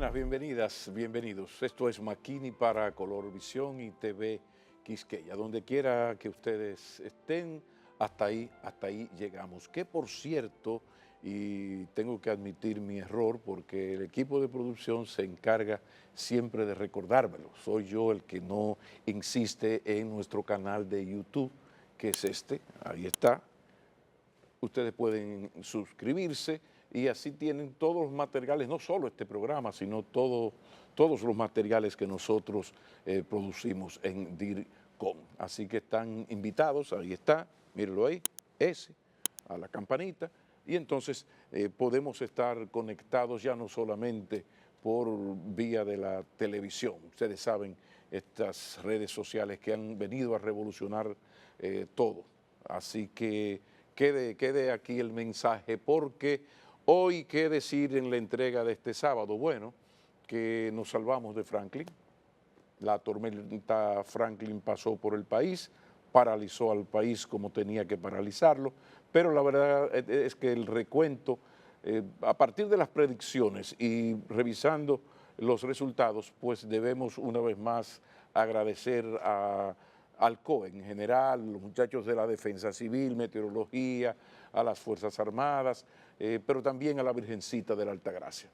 buenas, bienvenidas, bienvenidos. Esto es Makini para Colorvisión y TV Quisqueya. Donde quiera que ustedes estén, hasta ahí llegamos. Que por cierto, y tengo que admitir mi error porque el equipo de producción se encarga siempre de recordármelo. Soy yo el que no insiste en nuestro canal de YouTube, que es este, ahí está. Ustedes pueden suscribirse y así tienen todos los materiales, no solo este programa, sino todos los materiales que nosotros producimos en DIRCOM. Así que están invitados, ahí está, mírenlo ahí, a la campanita, y entonces podemos estar conectados ya no solamente por vía de la televisión. Ustedes saben, estas redes sociales que han venido a revolucionar todo. Así que quede aquí el mensaje, porque hoy, ¿qué decir en la entrega de este sábado? Bueno, que nos salvamos de Franklin. La tormenta Franklin pasó por el país, paralizó al país como tenía que paralizarlo, pero la verdad es que el recuento, a partir de las predicciones y revisando los resultados, pues debemos una vez más agradecer al COE en general, los muchachos de la Defensa Civil, Meteorología, a las Fuerzas Armadas, pero también a la Virgencita de la Altagracia.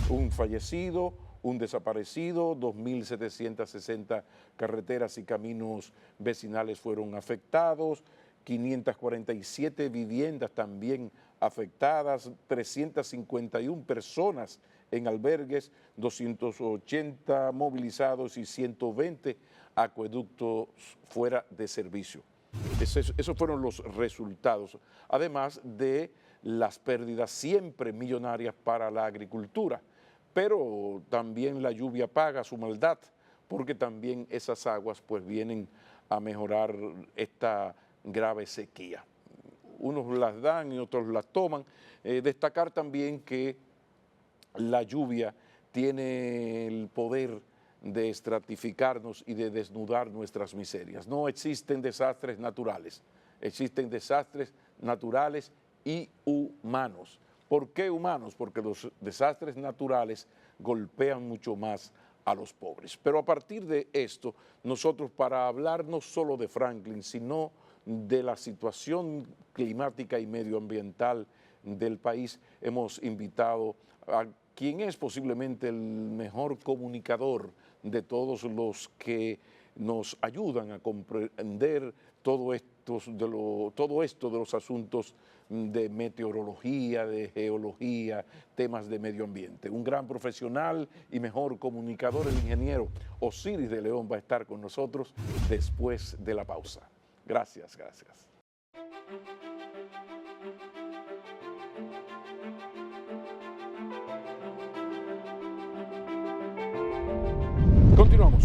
Un fallecido, un desaparecido, 2.760 carreteras y caminos vecinales fueron afectados, 547 viviendas también afectadas, 351 personas en albergues, 280 movilizados y 120 acueductos fuera de servicio. Esos fueron los resultados, además de las pérdidas siempre millonarias para la agricultura, pero también la lluvia paga su maldad, porque también esas aguas pues vienen a mejorar esta grave sequía. Unos las dan y otros las toman. Destacar también que la lluvia tiene el poder de estratificarnos y de desnudar nuestras miserias. No existen desastres naturales, existen desastres naturales y humanos. ¿Por qué humanos? Porque los desastres naturales golpean mucho más a los pobres. Pero a partir de esto, nosotros, para hablar no solo de Franklin, sino de la situación climática y medioambiental del país, hemos invitado a quien es posiblemente el mejor comunicador de todos los que nos ayudan a comprender todo esto de los asuntos de meteorología, de geología, temas de medio ambiente. Un gran profesional y mejor comunicador, el ingeniero Osiris de León, va a estar con nosotros después de la pausa. Gracias, gracias.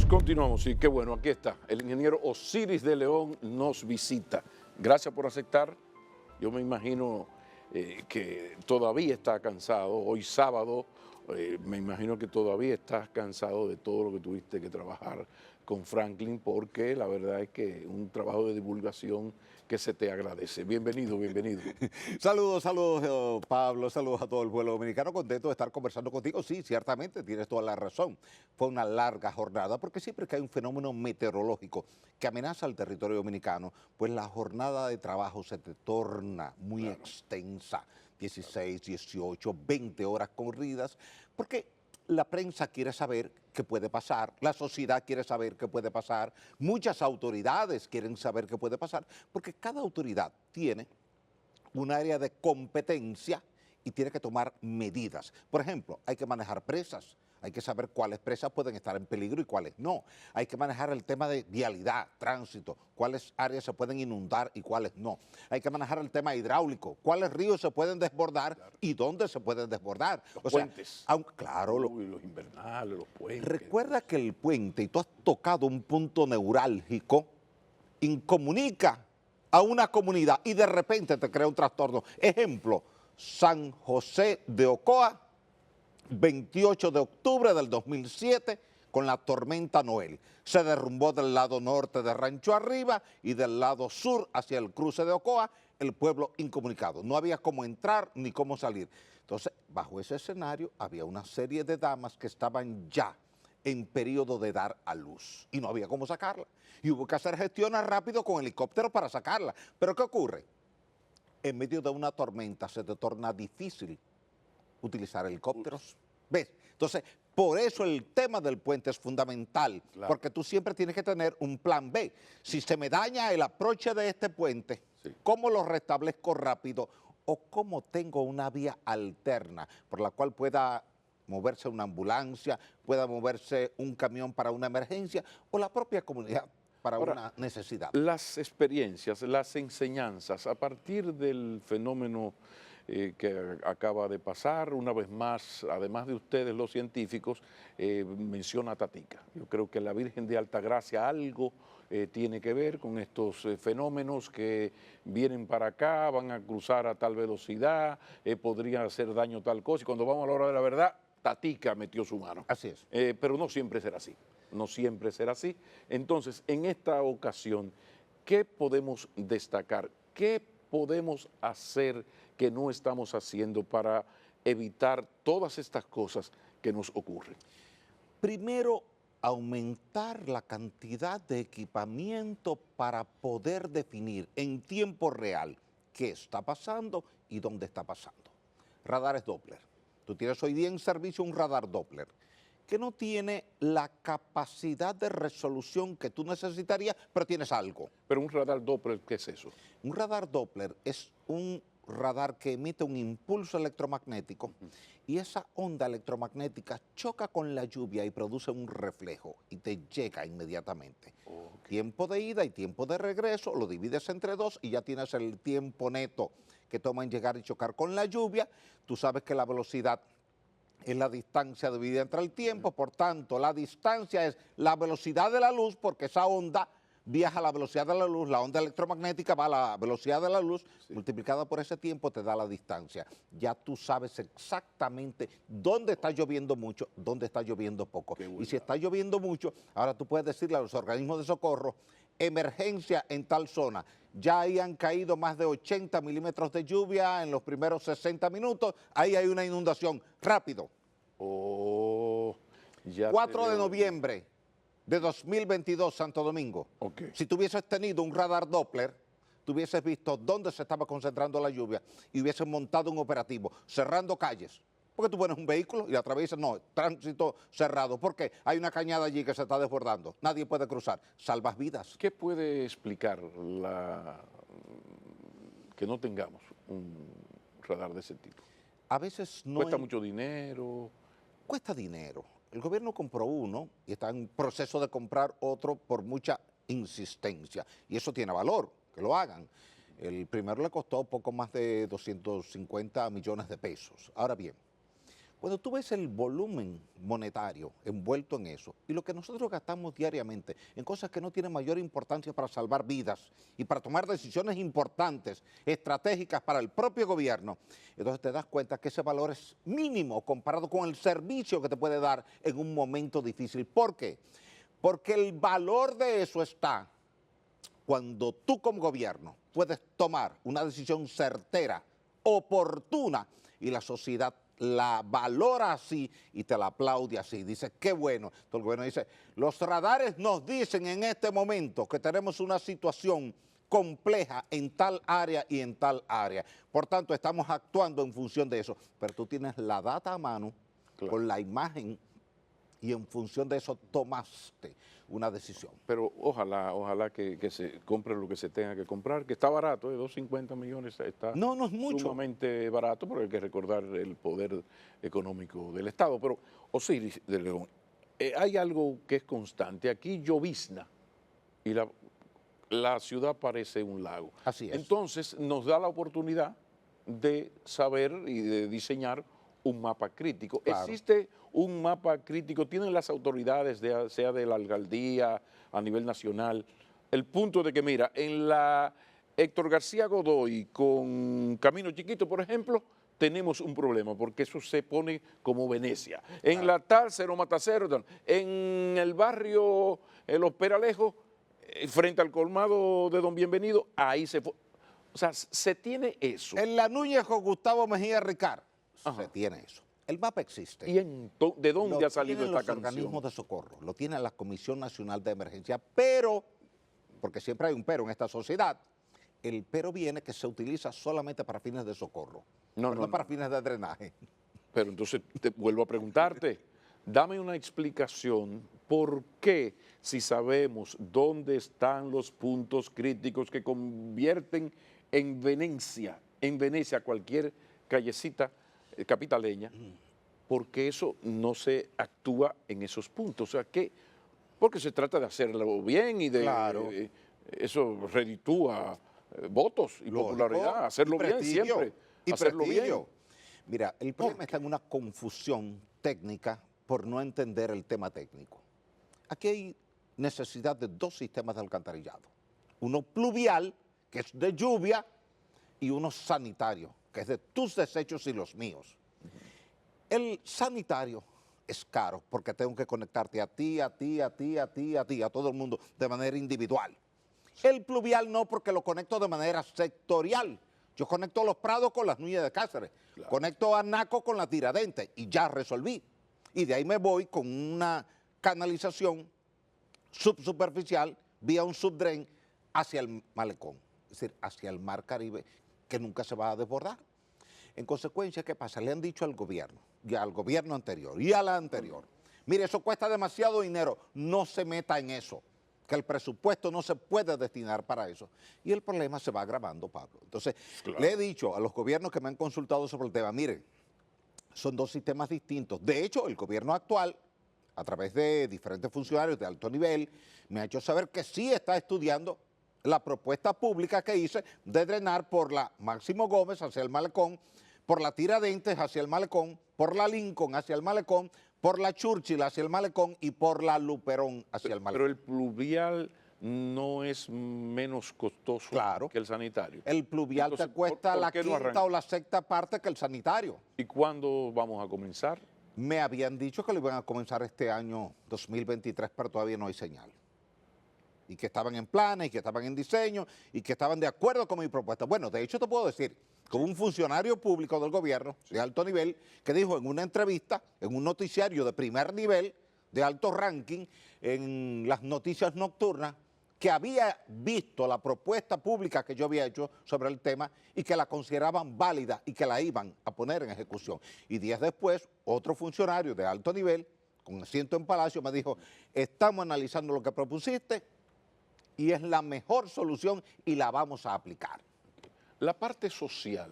Continuamos, y qué bueno, aquí está, el ingeniero Osiris de León nos visita. Gracias por aceptar. Yo me imagino que todavía está cansado, hoy sábado, me imagino que todavía estás cansado de todo lo que tuviste que trabajar con Franklin, porque la verdad es que un trabajo de divulgación que se te agradece. Bienvenido, bienvenido. Saludos, Pablo, saludos a todo el pueblo dominicano, contento de estar conversando contigo. Sí, ciertamente, tienes toda la razón. Fue una larga jornada, porque siempre que hay un fenómeno meteorológico que amenaza al territorio dominicano, pues la jornada de trabajo se te torna muy extensa, 16, 18, 20 horas corridas, porque la prensa quiere saber qué puede pasar, la sociedad quiere saber qué puede pasar, muchas autoridades quieren saber qué puede pasar, porque cada autoridad tiene un área de competencia y tiene que tomar medidas. Por ejemplo, hay que manejar presas, hay que saber cuáles presas pueden estar en peligro y cuáles no. Hay que manejar el tema de vialidad, tránsito, cuáles áreas se pueden inundar y cuáles no. Hay que manejar el tema hidráulico, cuáles ríos se pueden desbordar y dónde se pueden desbordar. Los puentes. Claro. Los invernales, los puentes. Recuerda que el puente, y tú has tocado un punto neurálgico, incomunica a una comunidad y de repente te crea un trastorno. Ejemplo, San José de Ocoa, 28 de octubre del 2007, con la tormenta Noel. Se derrumbó del lado norte de Rancho Arriba y del lado sur hacia el cruce de Ocoa, el pueblo incomunicado. No había cómo entrar ni cómo salir. Entonces, bajo ese escenario había una serie de damas que estaban ya en periodo de dar a luz y no había cómo sacarla. Y hubo que hacer gestiones rápido con helicóptero para sacarla. Pero ¿qué ocurre? En medio de una tormenta se te torna difícil utilizar helicópteros. ¿Ves? Entonces, por eso el tema del puente es fundamental, Claro. porque tú siempre tienes que tener un plan B. Si se me daña el aproche de este puente, Sí. ¿cómo lo restablezco rápido? ¿O cómo tengo una vía alterna por la cual pueda moverse una ambulancia, pueda moverse un camión para una emergencia o la propia comunidad para Ahora, una necesidad? Las experiencias, las enseñanzas, a partir del fenómeno que acaba de pasar, una vez más, además de ustedes los científicos, menciona a Tatica. Yo creo que la Virgen de Altagracia algo tiene que ver con estos fenómenos que vienen para acá, van a cruzar a tal velocidad, podrían hacer daño tal cosa, y cuando vamos a la hora de la verdad, Tatica metió su mano. Así es. Pero no siempre será así, no siempre será así. Entonces, en esta ocasión, ¿qué podemos destacar? ¿Qué podemos hacer que no estamos haciendo para evitar todas estas cosas que nos ocurren? Primero, aumentar la cantidad de equipamiento para poder definir en tiempo real qué está pasando y dónde está pasando. Radares Doppler. Tú tienes hoy día en servicio un radar Doppler que no tiene la capacidad de resolución que tú necesitarías, pero tienes algo. Pero un radar Doppler, ¿qué es eso? Un radar Doppler es un radar que emite un impulso electromagnético y esa onda electromagnética choca con la lluvia y produce un reflejo y te llega inmediatamente. Tiempo de ida y tiempo de regreso, lo divides entre dos y ya tienes el tiempo neto que toma en llegar y chocar con la lluvia. Tú sabes que la velocidad es la distancia dividida entre el tiempo, por tanto la distancia es la velocidad de la luz porque esa onda viaja a la velocidad de la luz, la onda electromagnética va a la velocidad de la luz, multiplicada por ese tiempo te da la distancia. Ya tú sabes exactamente dónde está lloviendo mucho, dónde está lloviendo poco. Y si está lloviendo mucho, ahora tú puedes decirle a los organismos de socorro, emergencia en tal zona. Ya ahí han caído más de 80 milímetros de lluvia en los primeros 60 minutos, ahí hay una inundación, rápido. Ya 4 de noviembre de 2022, Santo Domingo. Ok. Si tú hubieses tenido un radar Doppler, tú hubieses visto dónde se estaba concentrando la lluvia y hubieses montado un operativo, cerrando calles. Porque tú pones un vehículo y atraviesas, no, tránsito cerrado. ¿Por qué? Hay una cañada allí que se está desbordando, nadie puede cruzar, salvas vidas. ¿Qué puede explicar que no tengamos un radar de ese tipo? A veces no ¿Cuesta mucho dinero? cuesta dinero. El gobierno compró uno y está en proceso de comprar otro por mucha insistencia. Y eso tiene valor, que lo hagan. El primero le costó poco más de 250 millones de pesos. Ahora bien, cuando tú ves el volumen monetario envuelto en eso y lo que nosotros gastamos diariamente en cosas que no tienen mayor importancia para salvar vidas y para tomar decisiones importantes, estratégicas para el propio gobierno, entonces te das cuenta que ese valor es mínimo comparado con el servicio que te puede dar en un momento difícil. ¿Por qué? Porque el valor de eso está cuando tú como gobierno puedes tomar una decisión certera, oportuna, y la sociedad la valora así y te la aplaude así. Dice, qué bueno. Entonces el gobierno dice, los radares nos dicen en este momento que tenemos una situación compleja en tal área y en tal área. Por tanto, estamos actuando en función de eso. Pero tú tienes la data a mano, Claro. con la imagen, y en función de eso tomaste una decisión. Pero ojalá que se compre lo que se tenga que comprar, que está barato, 250 millones está No es mucho. sumamente barato, porque hay que recordar el poder económico del Estado. Pero, Osiris de León, hay algo que es constante. Aquí llovizna y la ciudad parece un lago. Así es. Entonces nos da la oportunidad de saber y de diseñar un mapa crítico. Claro. ¿Existe un mapa crítico? ¿Tienen las autoridades, sea de la alcaldía a nivel nacional, el punto de que, mira, en la Héctor García Godoy con Camino Chiquito, por ejemplo, tenemos un problema, porque eso se pone como Venecia. En la tal Cero Mata Cero, en el barrio Los Peralejos, frente al colmado de Don Bienvenido, ahí se fue. O sea, se tiene eso. En la Núñez con Gustavo Mejía Ricard Ajá. se tiene eso. El mapa existe. ¿Y de dónde ha salido tienen esta los canción? organismos de socorro, lo tiene la Comisión Nacional de Emergencia, pero, porque siempre hay un pero en esta sociedad, el pero viene que se utiliza solamente para fines de socorro, No, pero no para fines de drenaje. Pero entonces te vuelvo a preguntarte, dame una explicación por qué, si sabemos dónde están los puntos críticos que convierten en Venecia cualquier callecita capitaleña, ¿por qué eso no se actúa en esos puntos? O sea, porque se trata de hacerlo bien y de Claro. eso reditúa votos y Lógico, popularidad, hacerlo y bien prestigio, siempre, y hacerlo prestigio. bien. Mira, el problema está en una confusión técnica por no entender el tema técnico. Aquí hay necesidad de dos sistemas de alcantarillado. Uno pluvial, que es de lluvia, y uno sanitario, que es de tus desechos y los míos. El sanitario es caro porque tengo que conectarte a ti, a todo el mundo de manera individual. El pluvial no, porque lo conecto de manera sectorial. Yo conecto Los Prados con las Núñez de Cáceres, Claro. conecto a Naco con la Tiradentes y ya resolví. Y de ahí me voy con una canalización subsuperficial vía un subdren hacia el malecón, es decir, hacia el mar Caribe, que nunca se va a desbordar. En consecuencia, ¿qué pasa? Le han dicho al gobierno, y al gobierno anterior, y a la anterior, mire, eso cuesta demasiado dinero, no se meta en eso, que el presupuesto no se puede destinar para eso. Y el problema se va agravando, Pablo. Entonces, Claro. le he dicho a los gobiernos que me han consultado sobre el tema, miren, son dos sistemas distintos. De hecho, el gobierno actual, a través de diferentes funcionarios de alto nivel, me ha hecho saber que sí está estudiando la propuesta pública que hice de drenar por la Máximo Gómez hacia el malecón, por la Tiradentes hacia el malecón, por la Lincoln hacia el malecón, por la Churchill hacia el malecón y por la Luperón hacia el malecón. Pero el pluvial no es menos costoso Claro. que el sanitario. El pluvial Entonces, te cuesta ¿por la qué no quinta arranca? o la sexta parte que el sanitario. ¿Y cuándo vamos a comenzar? Me habían dicho que lo iban a comenzar este año 2023, pero todavía no hay señal. Y que estaban en planes, y que estaban en diseño, y que estaban de acuerdo con mi propuesta. Bueno, de hecho te puedo decir que hubo un funcionario público del gobierno de alto nivel que dijo en una entrevista, en un noticiario de primer nivel, de alto ranking, en las noticias nocturnas, que había visto la propuesta pública que yo había hecho sobre el tema y que la consideraban válida y que la iban a poner en ejecución. Y días después, otro funcionario de alto nivel, con asiento en Palacio, me dijo, estamos analizando lo que propusiste y es la mejor solución y la vamos a aplicar. La parte social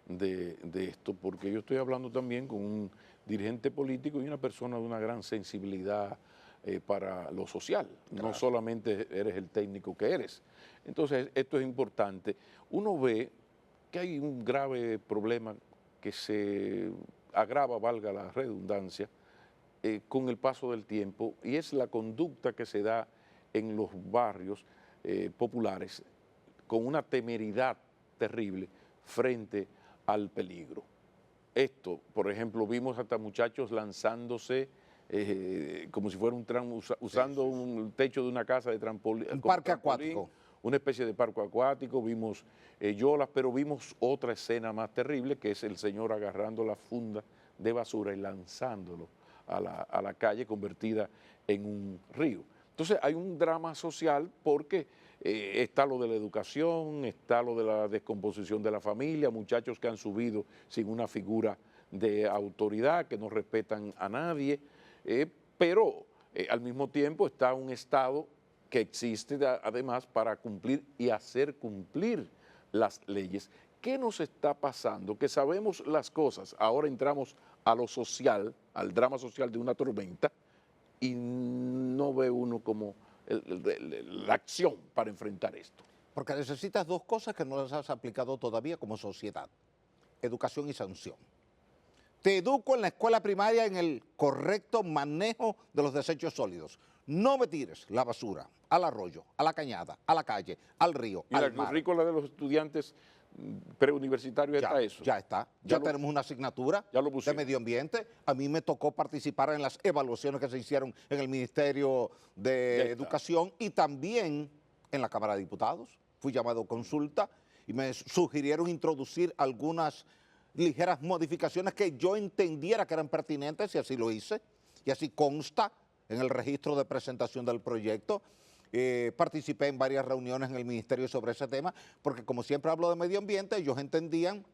de esto, porque yo estoy hablando también con un dirigente político y una persona de una gran sensibilidad para lo social. Claro. No solamente eres el técnico que eres. Entonces, esto es importante. Uno ve que hay un grave problema que se agrava, valga la redundancia, con el paso del tiempo, y es la conducta que se da en los barrios populares con una temeridad terrible frente al peligro. Esto, por ejemplo, vimos hasta muchachos lanzándose como si fuera usando un techo de una casa de trampolín. Un parque acuático. Una especie de parque acuático, vimos yolas, pero vimos otra escena más terrible, que es el señor agarrando la funda de basura y lanzándolo a la calle convertida en un río. Entonces hay un drama social porque está lo de la educación, está lo de la descomposición de la familia, muchachos que han subido sin una figura de autoridad, que no respetan a nadie, pero al mismo tiempo está un Estado que existe además para cumplir y hacer cumplir las leyes. ¿Qué nos está pasando? Que sabemos las cosas, ahora entramos a lo social, al drama social de una tormenta, y no ve uno como la acción para enfrentar esto. Porque necesitas dos cosas que no las has aplicado todavía como sociedad, educación y sanción. Te educo en la escuela primaria en el correcto manejo de los desechos sólidos. No me tires la basura al arroyo, a la cañada, a la calle, al río, Y al la mar. currícula de los estudiantes preuniversitarios está eso. Ya está. Ya tenemos una asignatura de medio ambiente. A mí me tocó participar en las evaluaciones que se hicieron en el Ministerio de Educación y también en la Cámara de Diputados. Fui llamado a consulta y me sugirieron introducir algunas ligeras modificaciones que yo entendiera que eran pertinentes y así lo hice. Y así consta en el registro de presentación del proyecto. Participé en varias reuniones en el ministerio sobre ese tema, porque como siempre hablo de medio ambiente, ellos entendían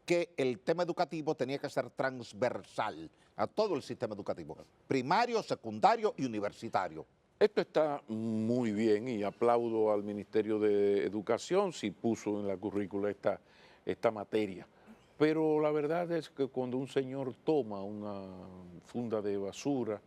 que el tema educativo tenía que ser transversal a todo el sistema educativo, primario, secundario y universitario. Esto está muy bien y aplaudo al Ministerio de Educación si puso en la currícula esta materia. Pero la verdad es que cuando un señor toma una funda de basura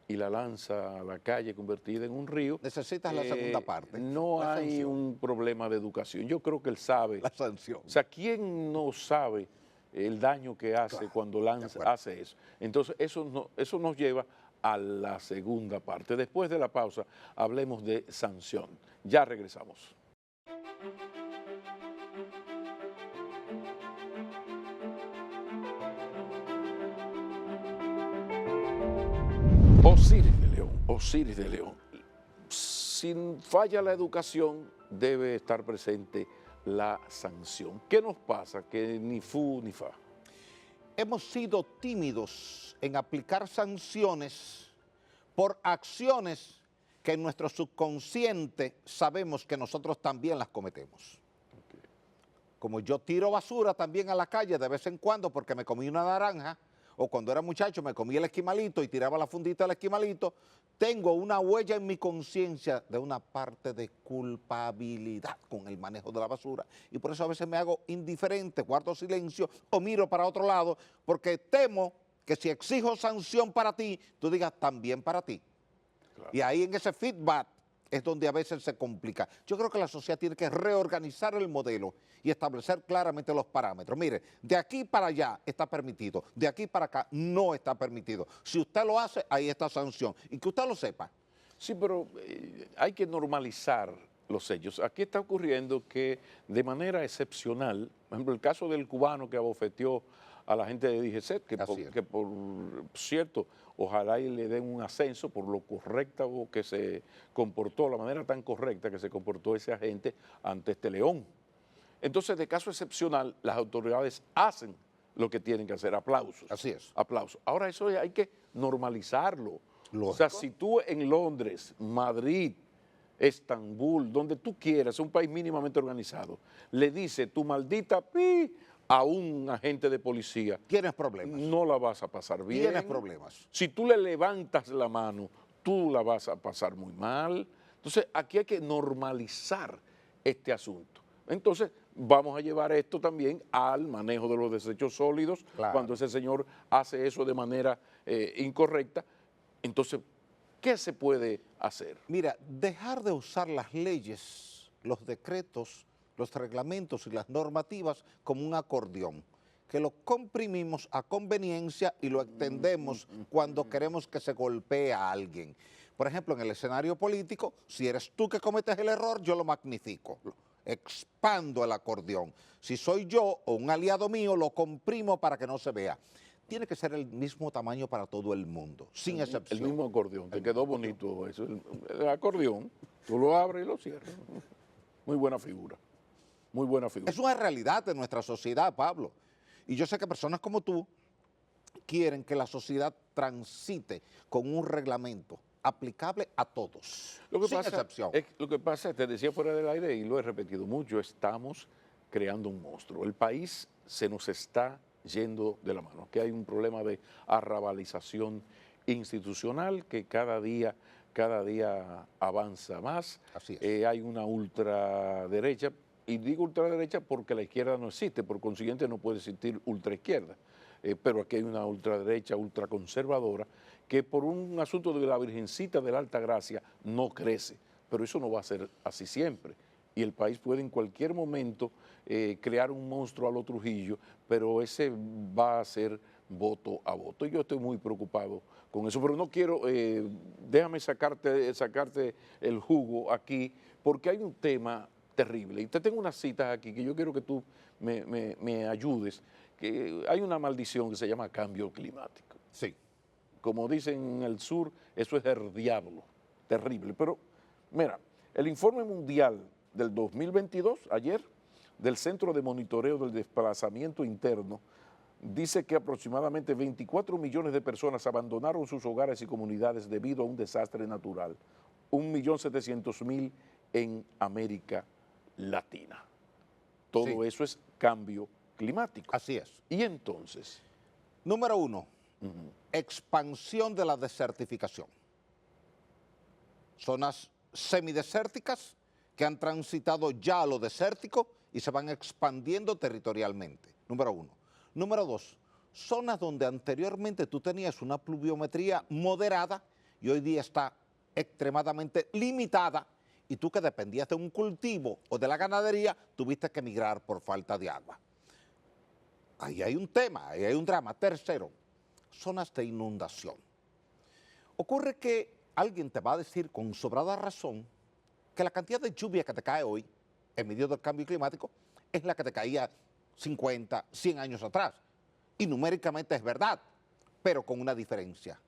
y la lanza a la calle convertida en un río, Necesitas la segunda parte. no la hay sanción. un problema de educación. Yo creo que él sabe. La sanción. O sea, ¿quién no sabe el daño que hace Claro, cuando hace eso? Entonces, eso nos lleva a la segunda parte. Después de la pausa, hablemos de sanción. Ya regresamos. Osiris de León. Si falla la educación, debe estar presente la sanción. ¿Qué nos pasa? Que ni fu ni fa. Hemos sido tímidos en aplicar sanciones por acciones que en nuestro subconsciente sabemos que nosotros también las cometemos. Como yo tiro basura también a la calle de vez en cuando porque me comí una naranja, o cuando era muchacho me comí el esquimalito y tiraba la fundita del esquimalito, tengo una huella en mi conciencia de una parte de culpabilidad con el manejo de la basura, y por eso a veces me hago indiferente, guardo silencio o miro para otro lado, porque temo que si exijo sanción para ti, tú digas también para ti. Claro. Y ahí en ese feedback es donde a veces se complica. Yo creo que la sociedad tiene que reorganizar el modelo y establecer claramente los parámetros. Mire, de aquí para allá está permitido, de aquí para acá no está permitido. Si usted lo hace, ahí está sanción. Y que usted lo sepa. Sí, pero hay que normalizar los hechos. Aquí está ocurriendo que de manera excepcional, por ejemplo, el caso del cubano que abofeteó a la gente de DGCET, que por cierto, ojalá y le den un ascenso por lo correcta o que se comportó, la manera tan correcta que se comportó ese agente ante este león. Entonces, de caso excepcional, las autoridades hacen lo que tienen que hacer, aplausos. Así es. Aplausos. Ahora eso hay que normalizarlo. Lógico. O sea, si tú en Londres, Madrid, Estambul, donde tú quieras, un país mínimamente organizado, le dice tu maldita pi a un agente de policía, tienes problemas. No la vas a pasar bien. Tienes problemas. Si tú le levantas la mano, tú la vas a pasar muy mal. Entonces, aquí hay que normalizar este asunto. Entonces, vamos a llevar esto también al manejo de los desechos sólidos. Claro. Cuando ese señor hace eso de manera incorrecta, entonces, ¿qué se puede hacer? Mira, dejar de usar las leyes, los decretos, los reglamentos y las normativas como un acordeón, que lo comprimimos a conveniencia y lo extendemos cuando queremos que se golpee a alguien. Por ejemplo, en el escenario político, si eres tú que cometes el error, yo lo magnifico, expando el acordeón. Si soy yo o un aliado mío, lo comprimo para que no se vea. Tiene que ser el mismo tamaño para todo el mundo, sin excepción. El mismo acordeón, te quedó bonito eso. El acordeón, tú lo abres y lo cierras. Muy buena figura. Muy buena figura. Es una realidad de nuestra sociedad, Pablo. Y yo sé que personas como tú quieren que la sociedad transite con un reglamento aplicable a todos, sin excepción. Lo que pasa, te decía fuera del aire y lo he repetido mucho, estamos creando un monstruo. El país se nos está yendo de la mano, que hay un problema de arrabalización institucional que cada día avanza más. Así es. Hay una ultraderecha, y digo ultraderecha porque la izquierda no existe, por consiguiente no puede existir ultraizquierda, pero aquí hay una ultraderecha, ultraconservadora, que por un asunto de la Virgencita de la Alta Gracia no crece, pero eso no va a ser así siempre. Y el país puede en cualquier momento crear un monstruo a lo Trujillo, pero ese va a ser voto a voto. Y yo estoy muy preocupado con eso, pero no quiero, déjame sacarte el jugo aquí, porque hay un tema terrible. Y te tengo unas citas aquí que yo quiero que tú me ayudes, que hay una maldición que se llama cambio climático. Sí. Como dicen en el sur, eso es el diablo, terrible. Pero mira, el informe mundial del 2022, ayer, del Centro de Monitoreo del Desplazamiento Interno dice que aproximadamente 24 millones de personas abandonaron sus hogares y comunidades debido a un desastre natural, 1.700.000 en América Latina. Todo Sí. eso es cambio climático. Así es. Y entonces, Número uno, expansión de la desertificación. Zonas semidesérticas que han transitado ya a lo desértico y se van expandiendo territorialmente. Número uno. Número dos, zonas donde anteriormente tú tenías una pluviometría moderada y hoy día está extremadamente limitada, y tú que dependías de un cultivo o de la ganadería, tuviste que migrar por falta de agua. Ahí hay un tema, ahí hay un drama. Tercero, zonas de inundación. Ocurre que alguien te va a decir con sobrada razón que la cantidad de lluvia que te cae hoy, en medio del cambio climático, es la que te caía 50, 100 años atrás. Y numéricamente es verdad, pero con una diferencia: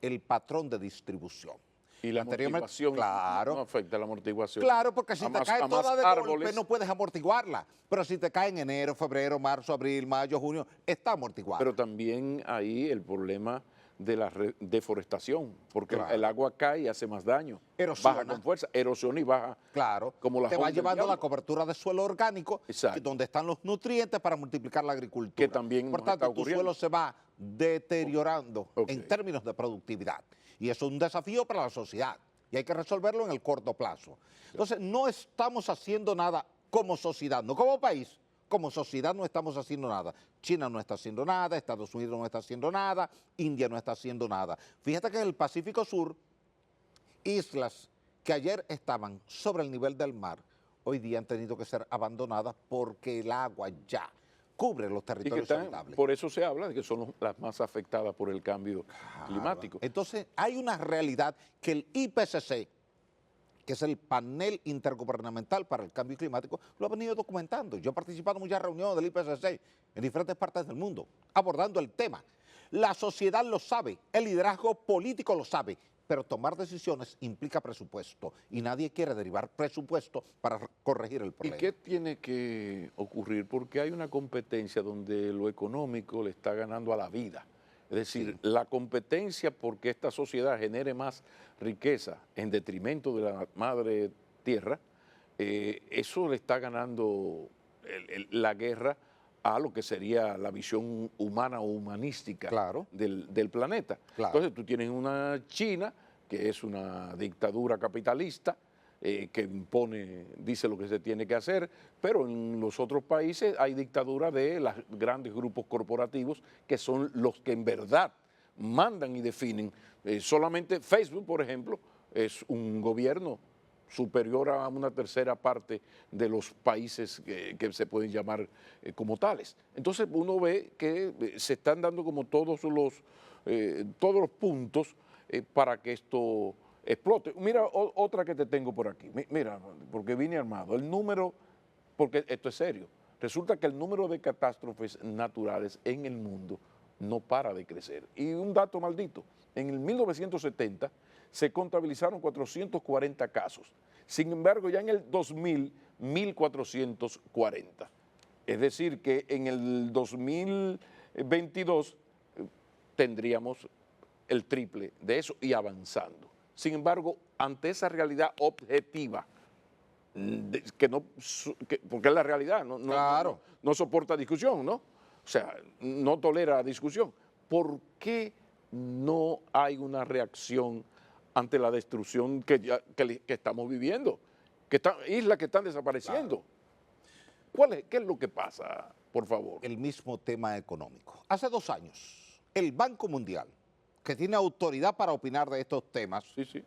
el patrón de distribución. y la Anteriormente, amortiguación claro. no afecta la amortiguación. Claro, porque si A te más- cae a más toda de árboles, golpe no puedes amortiguarla, pero si te cae en enero, febrero, marzo, abril, mayo, junio, está amortiguada. pero también ahí el problema de la deforestación, porque Claro. el agua cae y hace más daño. Erosiona. Baja con fuerza, erosiona y baja. Claro, Como la te va joven del llevando a la diablo. cobertura de suelo orgánico, Exacto. donde están los nutrientes para multiplicar la agricultura. Que también Por nos está tanto, tu ocurriendo. suelo se va deteriorando Ok. en términos de productividad. Y eso es un desafío para la sociedad. Y hay que resolverlo en el corto plazo. Entonces, no estamos haciendo nada como sociedad, no como país. Como sociedad no estamos haciendo nada. China no está haciendo nada, Estados Unidos no está haciendo nada, India no está haciendo nada. Fíjate que en el Pacífico Sur, islas que ayer estaban sobre el nivel del mar, hoy día han tenido que ser abandonadas porque el agua ya cubre los Y que territorios están- habitables. por eso se habla de que son las más afectadas por el cambio climático. Entonces, hay una realidad que el IPCC, que es el Panel Intergubernamental para el Cambio Climático, lo ha venido documentando. Yo he participado en muchas reuniones del IPCC en diferentes partes del mundo, abordando el tema. La sociedad lo sabe, el liderazgo político lo sabe, pero tomar decisiones implica presupuesto y nadie quiere derivar presupuesto para corregir el ¿Y problema. qué tiene que ocurrir? Porque hay una competencia donde lo económico le está ganando a la vida. Es decir, la competencia porque esta sociedad genere más riqueza en detrimento de la madre tierra, eso le está ganando la guerra a lo que sería la visión humana o humanística Claro. del planeta. Claro. Entonces tú tienes una China que es una dictadura capitalista, que impone, dice lo que se tiene que hacer, pero en los otros países hay dictadura de los grandes grupos corporativos que son los que en verdad mandan y definen. Solamente Facebook, por ejemplo, es un gobierno superior a una tercera parte de los países que se pueden llamar como tales. Entonces uno ve que se están dando como todos los puntos para que esto explote. Mira otra que te tengo por aquí. Mira, porque vine armado. El número, porque esto es serio, resulta que el número de catástrofes naturales en el mundo no para de crecer. Y un dato maldito, en el 1970 se contabilizaron 440 casos. Sin embargo, ya en el 2000, 1.440. Es decir, que en el 2022 tendríamos el triple de eso y avanzando. Sin embargo, ante esa realidad objetiva, porque es la realidad, Claro. no soporta discusión, ¿no? O sea, no tolera discusión. ¿Por qué no hay una reacción ante la destrucción que estamos viviendo? Islas que están desapareciendo. Claro. ¿Qué es lo que pasa, por favor? El mismo tema económico. Hace 2 años, el Banco Mundial, que tiene autoridad para opinar de estos temas, Sí.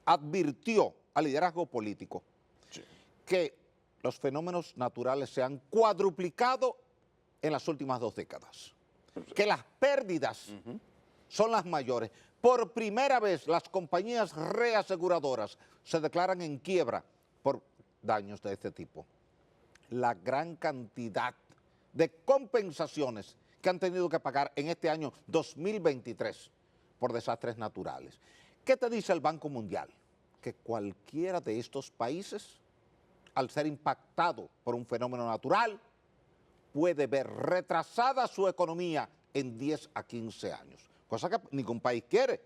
advirtió al liderazgo político Sí. que los fenómenos naturales se han cuadruplicado en las últimas 2 décadas, que las pérdidas son las mayores. Por primera vez las compañías reaseguradoras se declaran en quiebra por daños de este tipo. La gran cantidad de compensaciones que han tenido que pagar en este año 2023 por desastres naturales. ¿Qué te dice el Banco Mundial? Que cualquiera de estos países al ser impactado por un fenómeno natural, puede ver retrasada su economía en 10 a 15 años, cosa que ningún país quiere,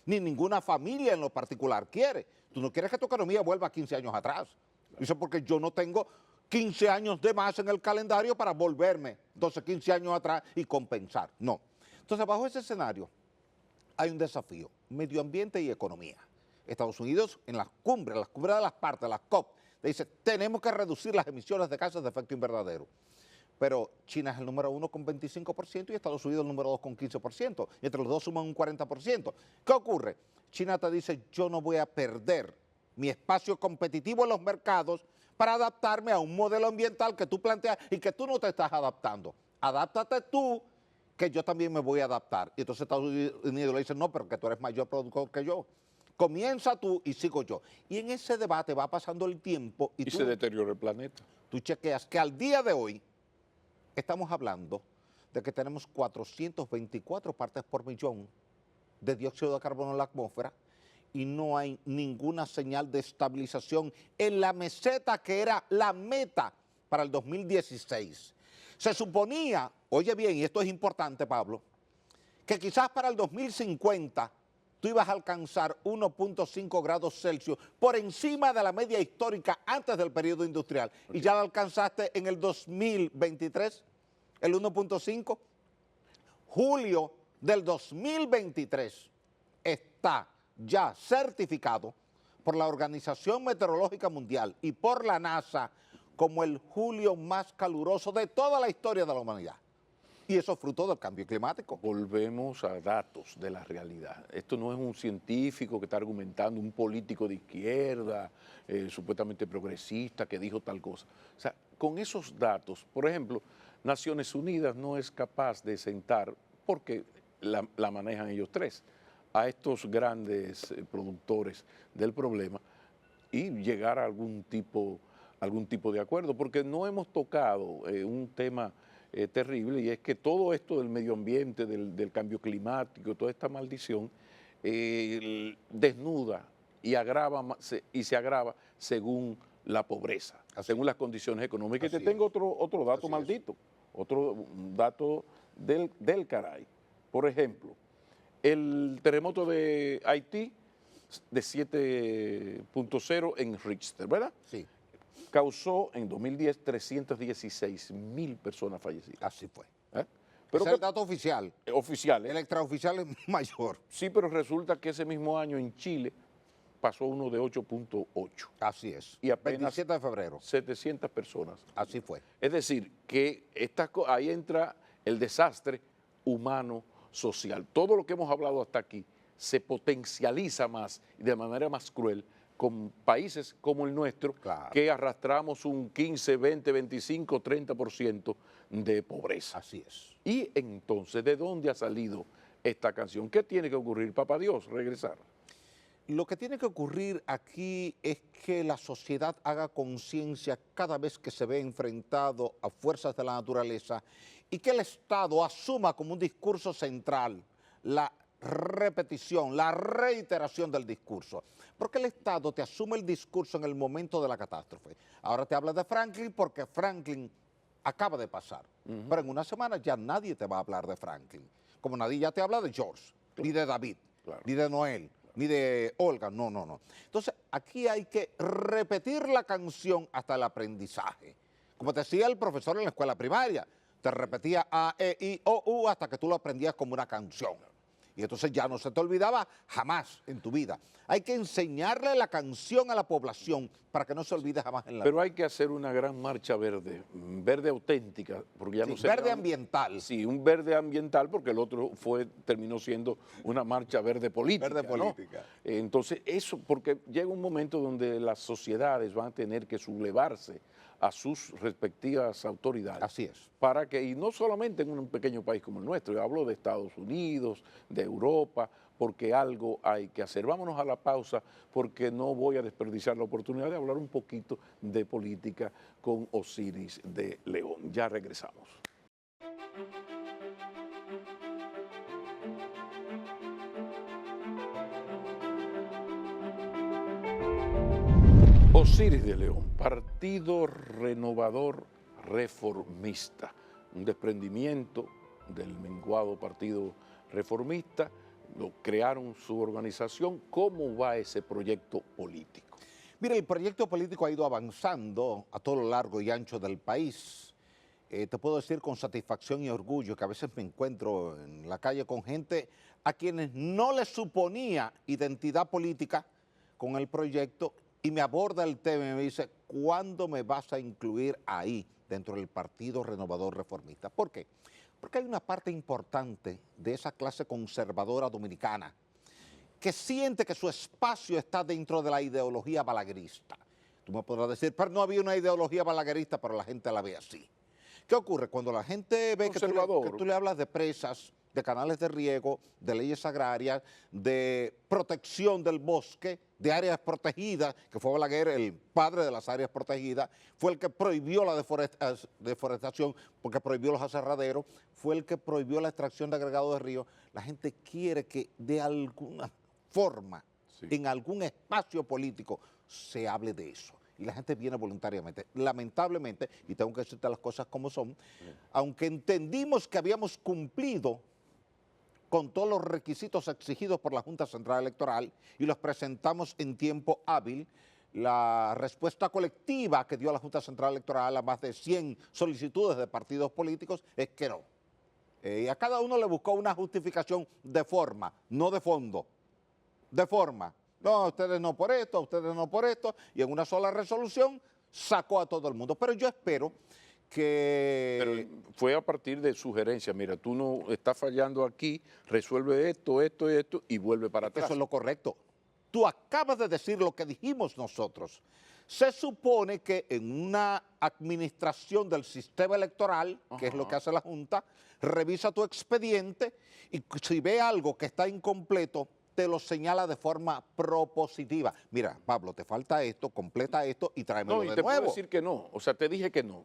ni ninguna familia en lo particular quiere. Tú no quieres que tu economía vuelva 15 años atrás. Eso porque yo no tengo 15 años de más en el calendario para volverme, entonces 15 años atrás y compensar. No. Entonces, bajo ese escenario, hay un desafío, medio ambiente y economía. Estados Unidos, en las cumbres de las partes, las COP, dice, tenemos que reducir las emisiones de gases de efecto invernadero. Pero China es el número 1 con 25% y Estados Unidos el número 2 con 15%. Y entre los dos suman un 40%. ¿Qué ocurre? China te dice, yo no voy a perder mi espacio competitivo en los mercados para adaptarme a un modelo ambiental que tú planteas y que tú no te estás adaptando. Adáptate tú, que yo también me voy a adaptar. Y entonces Estados Unidos le dice, no, pero que tú eres mayor productor que yo. Comienza tú y sigo yo. Y en ese debate va pasando el tiempo y se deteriora el planeta. Tú chequeas que al día de hoy estamos hablando de que tenemos 424 partes por millón de dióxido de carbono en la atmósfera y no hay ninguna señal de estabilización en la meseta que era la meta para el 2016. Se suponía, oye bien, y esto es importante, Pablo, que quizás para el 2050 tú ibas a alcanzar 1.5 grados Celsius por encima de la media histórica antes del periodo industrial. Okay. Y ya la alcanzaste en el 2023, el 1.5. Julio del 2023 está ya certificado por la Organización Meteorológica Mundial y por la NASA como el julio más caluroso de toda la historia de la humanidad. Y eso es fruto del cambio climático. Volvemos a datos de la realidad. Esto no es un científico que está argumentando, un político de izquierda, supuestamente progresista, que dijo tal cosa. O sea, con esos datos, por ejemplo, Naciones Unidas no es capaz de sentar, porque la manejan ellos tres, a estos grandes productores del problema y llegar a algún tipo de acuerdo, porque no hemos tocado un tema terrible, y es que todo esto del medio ambiente, del cambio climático, toda esta maldición, desnuda y se agrava según la pobreza, según las condiciones económicas. Y te tengo otro dato maldito, otro dato del caray. Por ejemplo, el terremoto de Haití de 7.0 en Richter, ¿verdad? Sí. Causó en 2010 316.000 personas fallecidas. Así fue. Pero es el dato oficial. Oficial. El extraoficial es mayor. Sí, pero resulta que ese mismo año en Chile pasó uno de 8.8. Así es. Y apenas 27 de febrero. 700 personas. Así fue. Es decir, que ahí entra el desastre humano, social. Todo lo que hemos hablado hasta aquí se potencializa más y de manera más cruel con países como el nuestro, claro, que arrastramos un 15, 20, 25, 30% de pobreza. Así es. Y entonces, ¿de dónde ha salido esta canción? ¿Qué tiene que ocurrir, papá Dios? Regresar. Lo que tiene que ocurrir aquí es que la sociedad haga conciencia cada vez que se ve enfrentado a fuerzas de la naturaleza y que el Estado asuma como un discurso central la repetición, la reiteración del discurso. Porque el Estado te asume el discurso en el momento de la catástrofe. Ahora te habla de Franklin porque Franklin acaba de pasar. Pero en una semana ya nadie te va a hablar de Franklin. Como nadie ya te habla de George, ni de David, ni de Noel, ni de Olga. No, no, no. Entonces aquí hay que repetir la canción hasta el aprendizaje. Como te decía el profesor en la escuela primaria, te repetía A, E, I, O, U hasta que tú lo aprendías como una canción. Y entonces ya no se te olvidaba jamás en tu vida. Hay que enseñarle la canción a la población para que no se olvide jamás en la vida. Pero hay que hacer una gran marcha verde, verde auténtica, porque ya no sé. Verde ambiental. Sí, un verde ambiental, porque el otro terminó siendo una marcha verde política. Verde política. ¿No? Entonces, eso, porque llega un momento donde las sociedades van a tener que sublevarse a sus respectivas autoridades. Así es. Para que, y no solamente en un pequeño país como el nuestro, yo hablo de Estados Unidos, de Europa, porque algo hay que hacer. Vámonos a la pausa, porque no voy a desperdiciar la oportunidad de hablar un poquito de política con Osiris de León. Ya regresamos. Osiris de León, Partido Renovador Reformista, un desprendimiento del menguado Partido Reformista, crearon su organización. ¿Cómo va ese proyecto político? Mira, el proyecto político ha ido avanzando a todo lo largo y ancho del país. Te puedo decir con satisfacción y orgullo que a veces me encuentro en la calle con gente a quienes no les suponía identidad política con el proyecto y me aborda el tema y me dice, ¿cuándo me vas a incluir ahí dentro del Partido Renovador Reformista? ¿Por qué? Porque hay una parte importante de esa clase conservadora dominicana que siente que su espacio está dentro de la ideología balaguerista. Tú me podrás decir, pero no había una ideología balaguerista, pero la gente la ve así. ¿Qué ocurre? Cuando la gente ve que tú le hablas de presas, de canales de riego, de leyes agrarias, de protección del bosque, de áreas protegidas, que fue Balaguer el padre de las áreas protegidas, fue el que prohibió la deforestación porque prohibió los aserraderos, fue el que prohibió la extracción de agregados de ríos. La gente quiere que de alguna forma, en algún espacio político, se hable de eso. Y la gente viene voluntariamente. Lamentablemente, y tengo que decirte las cosas como son, aunque entendimos que habíamos cumplido con todos los requisitos exigidos por la Junta Central Electoral y los presentamos en tiempo hábil, la respuesta colectiva que dio la Junta Central Electoral a más de 100 solicitudes de partidos políticos es que no. Y a cada uno le buscó una justificación de forma, no de fondo, de forma. No, ustedes no por esto, ustedes no por esto, y en una sola resolución sacó a todo el mundo. Pero yo espero que... Pero fue a partir de sugerencias, mira, tú no estás fallando aquí, resuelve esto, esto y esto, y vuelve para atrás. Eso es lo correcto. Tú acabas de decir lo que dijimos nosotros. Se supone que en una administración del sistema electoral, que es lo que hace la Junta, revisa tu expediente y si ve algo que está incompleto, te lo señala de forma propositiva. Mira, Pablo, te falta esto, completa esto y tráemelo de nuevo. No, y te puedo decir que no, o sea, te dije que no,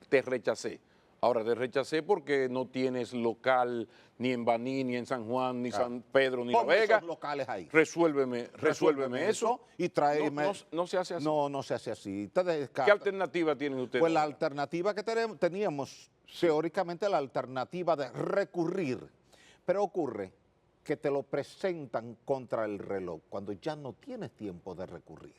te rechacé. Ahora, te rechacé porque no tienes local ni en Baní, ni en San Juan, ni San Pedro, ni La Vega. Esos locales ahí. Resuélveme eso y tráeme. No se hace así. No se hace así. ¿Qué alternativa tienen ustedes? Pues la alternativa que teníamos, teóricamente la alternativa de recurrir, pero ocurre que te lo presentan contra el reloj, cuando ya no tienes tiempo de recurrir.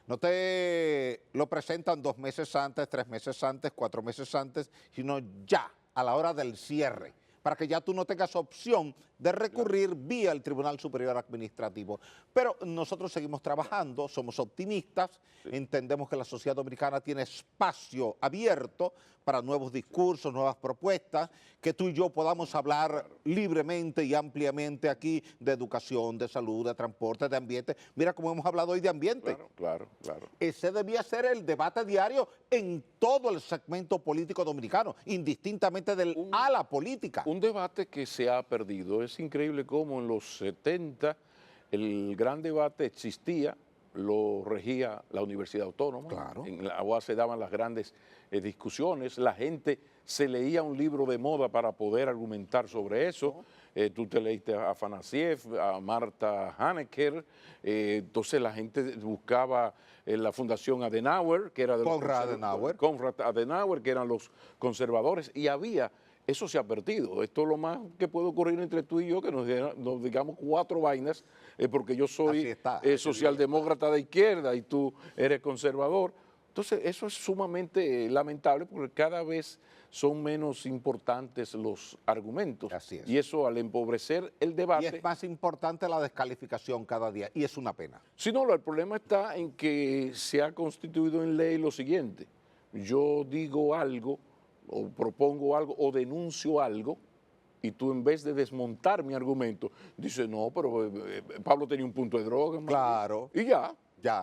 No te lo presentan 2 meses antes, 3 meses antes, 4 meses antes, sino ya, a la hora del cierre, para que ya tú no tengas opción de recurrir vía el Tribunal Superior Administrativo. Pero nosotros seguimos trabajando, somos optimistas, entendemos que la sociedad dominicana tiene espacio abierto para nuevos discursos, nuevas propuestas, que tú y yo podamos hablar libremente y ampliamente aquí de educación, de salud, de transporte, de ambiente. Mira cómo hemos hablado hoy de ambiente. Claro. Ese debía ser el debate diario en todo el segmento político dominicano, indistintamente del ala política. Un debate que se ha perdido. Es increíble cómo en los 70 el gran debate existía, lo regía la Universidad Autónoma. Claro. En la UAS se daban las grandes discusiones, la gente se leía un libro de moda para poder argumentar sobre eso. Tú te leíste a Afanasieff, a Marta Hanecker, entonces la gente buscaba la Fundación Adenauer, que era de Konrad Adenauer, que eran los conservadores, y había... Eso se ha perdido. Esto es lo más que puede ocurrir entre tú y yo, que nos digamos 4 vainas, porque yo soy socialdemócrata de izquierda y tú eres conservador. Entonces, eso es sumamente lamentable porque cada vez son menos importantes los argumentos. Así es. Y eso, al empobrecer el debate... Y es más importante la descalificación cada día, y es una pena. Sí, no, el problema está en que se ha constituido en ley lo siguiente. Yo digo algo, o propongo algo, o denuncio algo, y tú en vez de desmontar mi argumento, dices, no, pero Pablo tenía un punto de droga. Claro. Y ya.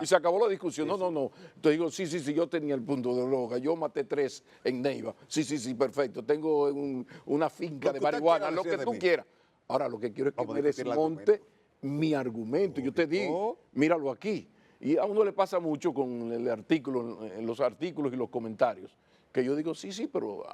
Y se acabó la discusión. Sí, no. Te digo, sí, yo tenía el punto de droga, yo maté 3 en Neiva. Sí, perfecto. Tengo una finca de marihuana, lo que tú quieras. Ahora, lo que quiero es que me desmonte mi argumento. Yo te digo, míralo aquí. Y a uno le pasa mucho con el artículo, los artículos y los comentarios, que yo digo, sí, pero...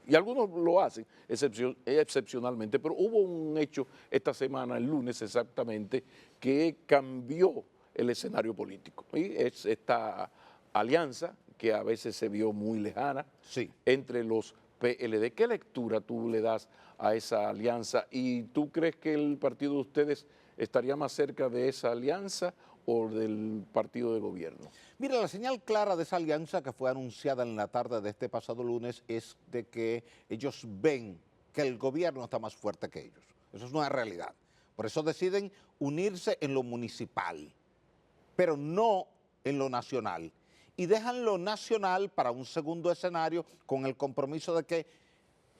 Y algunos lo hacen excepcionalmente, pero hubo un hecho esta semana, el lunes exactamente, que cambió el escenario político. Y es esta alianza que a veces se vio muy lejana Sí. entre los PLD. ¿Qué lectura tú le das a esa alianza? ¿Y tú crees que el partido de ustedes estaría más cerca de esa alianza o del partido de gobierno? Mira, la señal clara de esa alianza que fue anunciada en la tarde de este pasado lunes es de que ellos ven que el gobierno está más fuerte que ellos. Eso es una realidad. Por eso deciden unirse en lo municipal, pero no en lo nacional. Y dejan lo nacional para un segundo escenario con el compromiso de que,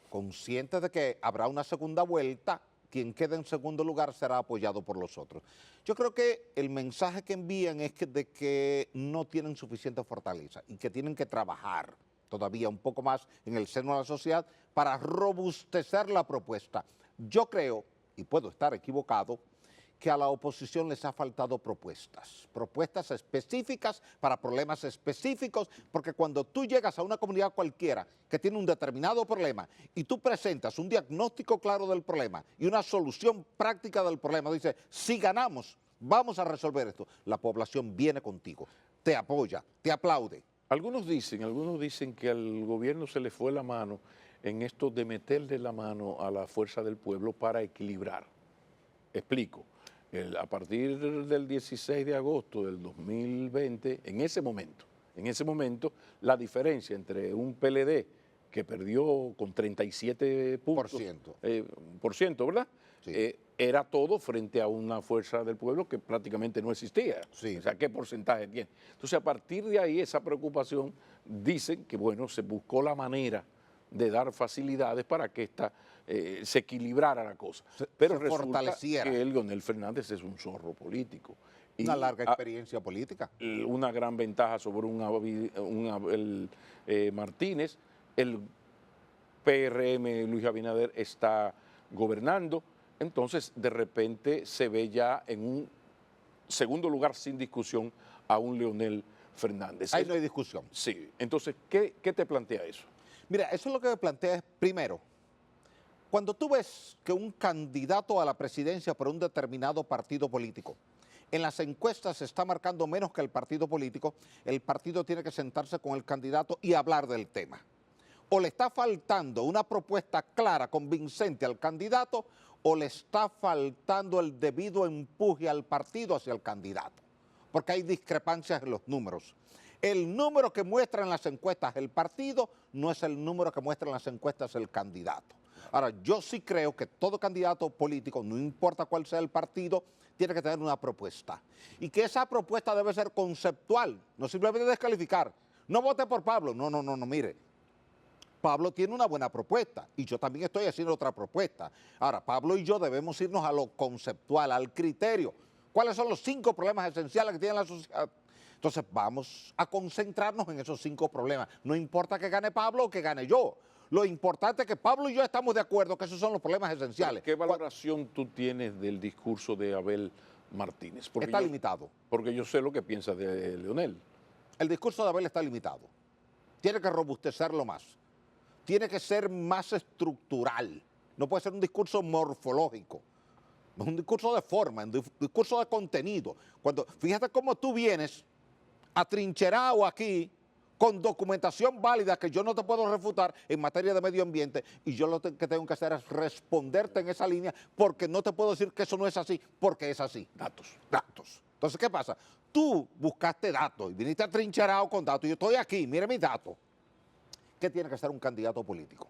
conscientes de que habrá una segunda vuelta, quien quede en segundo lugar será apoyado por los otros. Yo creo que el mensaje que envían es de que no tienen suficiente fortaleza y que tienen que trabajar todavía un poco más en el seno de la sociedad para robustecer la propuesta. Yo creo, y puedo estar equivocado, que a la oposición les ha faltado propuestas específicas para problemas específicos, porque cuando tú llegas a una comunidad cualquiera que tiene un determinado problema y tú presentas un diagnóstico claro del problema y una solución práctica del problema, dices, si ganamos, vamos a resolver esto, la población viene contigo, te apoya, te aplaude. Algunos dicen que al gobierno se le fue la mano en esto de meterle la mano a la fuerza del pueblo para equilibrar. Explico. A partir del 16 de agosto del 2020, en ese momento, la diferencia entre un PLD que perdió con 37 puntos, por ciento, ¿verdad? Sí. Era todo frente a una fuerza del pueblo que prácticamente no existía. Sí. O sea, ¿qué porcentaje tiene? Entonces, a partir de ahí, esa preocupación, dicen que, bueno, se buscó la manera de dar facilidades para que se equilibrara la cosa. Pero se resulta fortaleciera. que Leonel Fernández es un zorro político. Y Una larga experiencia política. Una gran ventaja sobre Martínez. El PRM Luis Abinader está gobernando. Entonces, de repente, se ve ya en un segundo lugar sin discusión a un Leonel Fernández. Ahí no hay discusión. Sí. Entonces, ¿qué te plantea eso? Mira, eso es lo que me plantea es, primero, cuando tú ves que un candidato a la presidencia por un determinado partido político en las encuestas se está marcando menos que el partido político, el partido tiene que sentarse con el candidato y hablar del tema. O le está faltando una propuesta clara, convincente al candidato, o le está faltando el debido empuje al partido hacia el candidato, porque hay discrepancias en los números. El número que muestra en las encuestas el partido no es el número que muestra en las encuestas el candidato. Ahora, yo sí creo que todo candidato político, no importa cuál sea el partido, tiene que tener una propuesta. Y que esa propuesta debe ser conceptual, no simplemente descalificar. No vote por Pablo. No, mire. Pablo tiene una buena propuesta y yo también estoy haciendo otra propuesta. Ahora, Pablo y yo debemos irnos a lo conceptual, al criterio. ¿Cuáles son los 5 problemas esenciales que tiene la sociedad? Entonces vamos a concentrarnos en esos 5 problemas. No importa que gane Pablo o que gane yo. Lo importante es que Pablo y yo estamos de acuerdo que esos son los problemas esenciales. ¿Qué valoración tú tienes del discurso de Abel Martínez? Está limitado. Porque yo sé lo que piensa de Leonel. El discurso de Abel está limitado. Tiene que robustecerlo más. Tiene que ser más estructural. No puede ser un discurso morfológico. Es un discurso de forma, un discurso de contenido. Fíjate cómo tú vienes atrincherado aquí con documentación válida que yo no te puedo refutar en materia de medio ambiente y yo lo que tengo que hacer es responderte en esa línea porque no te puedo decir que eso no es así, porque es así. Datos. Entonces, ¿qué pasa? Tú buscaste datos y viniste atrincherado con datos. Yo estoy aquí, mire mis datos. ¿Qué tiene que hacer un candidato político?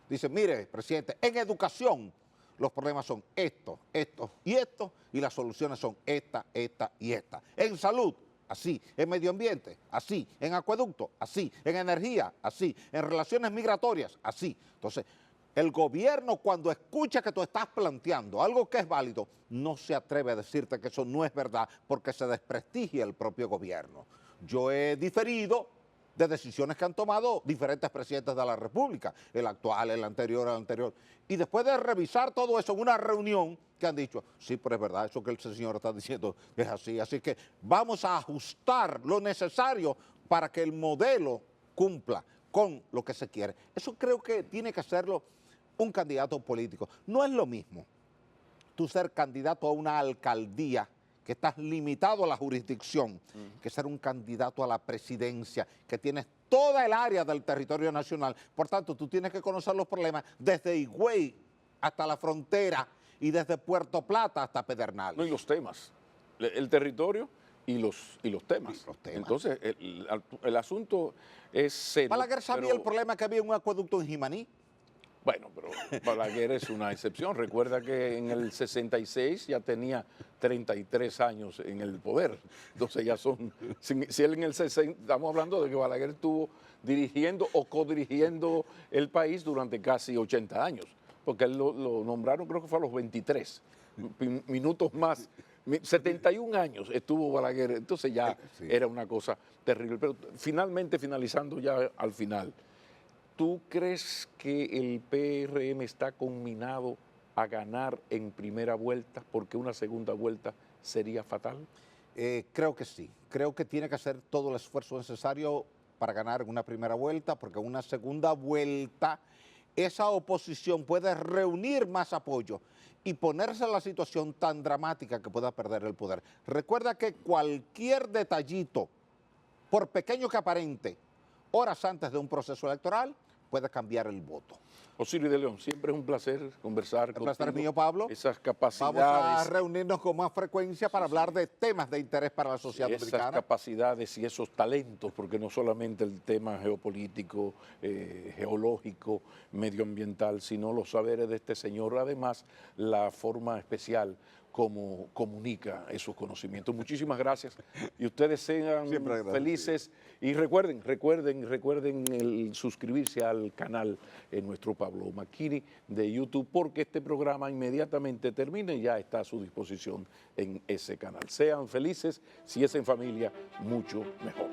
Dice, mire, presidente, en educación los problemas son esto y las soluciones son esta y esta. En salud, así. En medio ambiente, así. En acueducto, así. En energía, así. En relaciones migratorias, así. Entonces, el gobierno cuando escucha que tú estás planteando algo que es válido, no se atreve a decirte que eso no es verdad porque se desprestigia el propio gobierno. Yo he diferido de decisiones que han tomado diferentes presidentes de la República, el actual, el anterior. Y después de revisar todo eso en una reunión, que han dicho, sí, pero es verdad, eso que el señor está diciendo es así. Así que vamos a ajustar lo necesario para que el modelo cumpla con lo que se quiere. Eso creo que tiene que hacerlo un candidato político. No es lo mismo tú ser candidato a una alcaldía que estás limitado a la jurisdicción, que ser un candidato a la presidencia, que tienes toda el área del territorio nacional. Por tanto, tú tienes que conocer los problemas desde Higüey hasta la frontera y desde Puerto Plata hasta Pedernales. No, y los temas, el territorio y los temas. Entonces, el asunto es serio. Balaguer sabía el problema que había un acueducto en Jimaní. Bueno, pero Balaguer es una excepción. Recuerda que en el 66 ya tenía 33 años en el poder. Entonces ya son, si él en el 60, estamos hablando de que Balaguer estuvo dirigiendo o codirigiendo el país durante casi 80 años, porque él lo nombraron, creo que fue a los 23 minutos más. 71 años estuvo Balaguer, entonces ya era una cosa terrible. Pero finalmente, finalizando ya al final, ¿tú crees que el PRM está conminado a ganar en primera vuelta porque una segunda vuelta sería fatal? Creo que sí. Creo que tiene que hacer todo el esfuerzo necesario para ganar en una primera vuelta, porque en una segunda vuelta esa oposición puede reunir más apoyo y ponerse en la situación tan dramática que pueda perder el poder. Recuerda que cualquier detallito, por pequeño que aparente, horas antes de un proceso electoral, puede cambiar el voto. Osiris de León, siempre es un placer conversar contigo. El placer es mío, Pablo. Esas capacidades. Vamos a reunirnos con más frecuencia para hablar de temas de interés para la sociedad dominicana. Esas capacidades y esos talentos, porque no solamente el tema geopolítico, geológico, medioambiental, sino los saberes de este señor. Además, la forma especial como comunica esos conocimientos. Muchísimas gracias y ustedes sean felices y recuerden el suscribirse al canal en nuestro Pablo Macchini de YouTube, porque este programa inmediatamente termine ya está a su disposición en ese canal. Sean felices, si es en familia, mucho mejor.